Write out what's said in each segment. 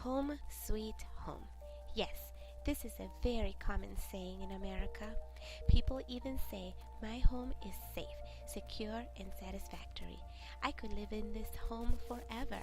Home sweet home. Yes, this is a very common saying in America. People even say, my home is safe, secure, and satisfactory. I could live in this home forever.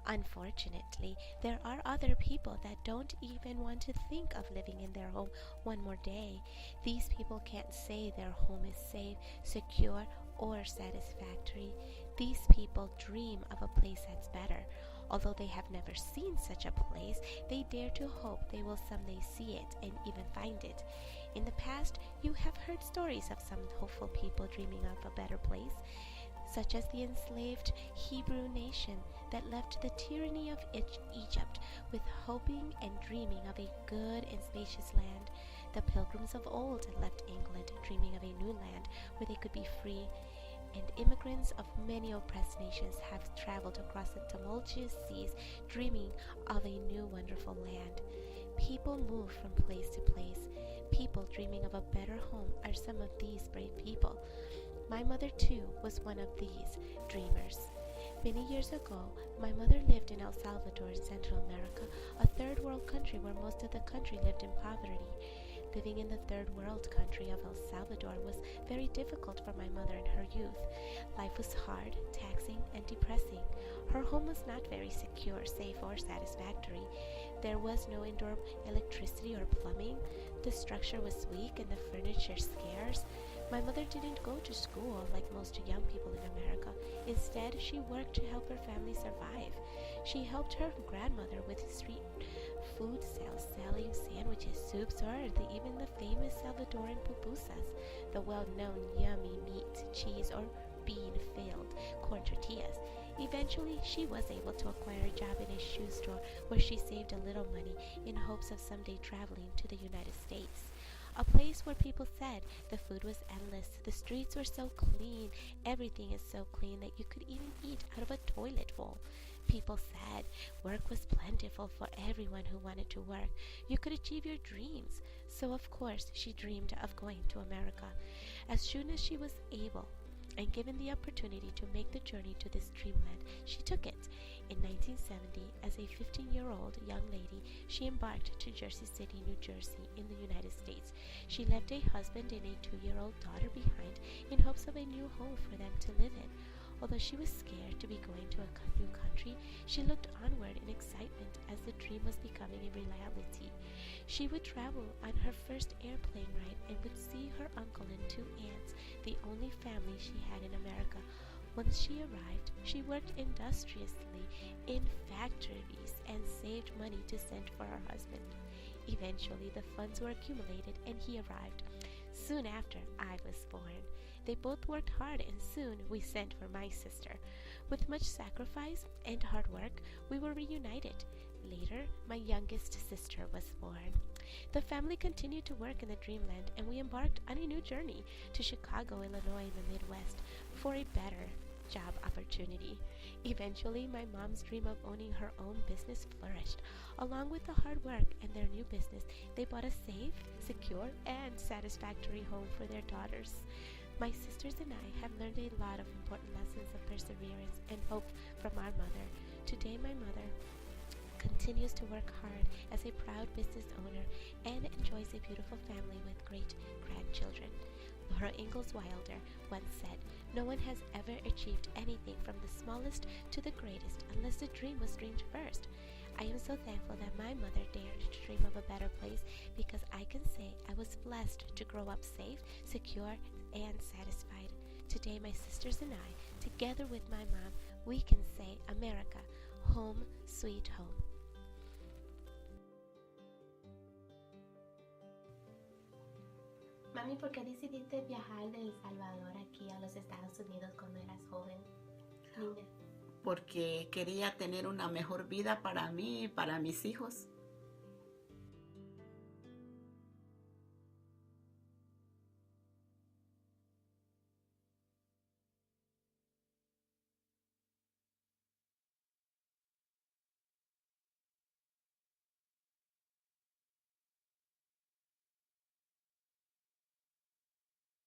Unfortunately, there are other people that don't even want to think of living in their home one more day. These people can't say their home is safe, secure, or satisfactory. These people dream of a place that's better. Although they have never seen such a place, they dare to hope they will someday see it and even find it. In the past, you have heard stories of some hopeful people dreaming of a better place, such as the enslaved Hebrew nation that left the tyranny of Egypt with hoping and dreaming of a good and spacious land. The pilgrims of old left England dreaming of a new land where they could be free, and immigrants of many oppressed nations have traveled across the tumultuous seas dreaming of a new wonderful land. People move from place to place. People dreaming of a better home are some of these brave people. My mother, too, was one of these dreamers. Many years ago, my mother lived in El Salvador in Central America, a third world country where most of the country lived in poverty. Living in the third world country of El Salvador was very difficult for my mother in her youth. Life was hard, taxing, and depressing. Her home was not very secure, safe, or satisfactory. There was no indoor electricity or plumbing. The structure was weak and the furniture scarce. My mother didn't go to school like most young people in America. Instead, she worked to help her family survive. She helped her grandmother with street food sales, selling sandwiches, soups, or even the famous Salvadoran pupusas, the well-known yummy meat, cheese, or bean-filled corn tortillas. Eventually, she was able to acquire a job in a shoe store where she saved a little money in hopes of someday traveling to the United States. A place where people said the food was endless, the streets were so clean, everything is so clean that you could even eat out of a toilet bowl. People said work was plentiful for everyone who wanted to work. You could achieve your dreams. So of course she dreamed of going to America. As soon as she was able and given the opportunity to make the journey to this dreamland, she took it. In 1970, as a 15-year-old young lady, she embarked to Jersey City, New Jersey, in the United States. She left a husband and a 2-year-old daughter behind in hopes of a new home for them to live in. Although she was scared to be going to a new country, she looked onward in excitement as the dream was becoming a reality. She would travel on her first airplane ride and would see her uncle and 2 aunts, the only family she had in America. Once she arrived, she worked industriously in factories and saved money to send for her husband. Eventually, the funds were accumulated and he arrived. Soon after, I was born. They both worked hard and soon we sent for my sister. With much sacrifice and hard work, we were reunited. Later, my youngest sister was born. The family continued to work in the dreamland and we embarked on a new journey to Chicago, Illinois in the Midwest for a better job opportunity. Eventually, my mom's dream of owning her own business flourished. Along with the hard work and their new business, they bought a safe, secure, and satisfactory home for their daughters. My sisters and I have learned a lot of important lessons of perseverance and hope from our mother. Today, my mother continues to work hard as a proud business owner and enjoys a beautiful family with great grandchildren. Laura Ingalls Wilder once said, "No one has ever achieved anything from the smallest to the greatest unless the dream was dreamed first." I am so thankful that my mother dared to dream of a better place because I can say I was blessed to grow up safe, secure, and satisfied. Today, my sisters and I, together with my mom, we can say, America, home sweet home. Mami, ¿por qué decidiste viajar de El Salvador aquí a los Estados Unidos cuando eras joven, niña? Porque quería tener una mejor vida para mí y para mis hijos.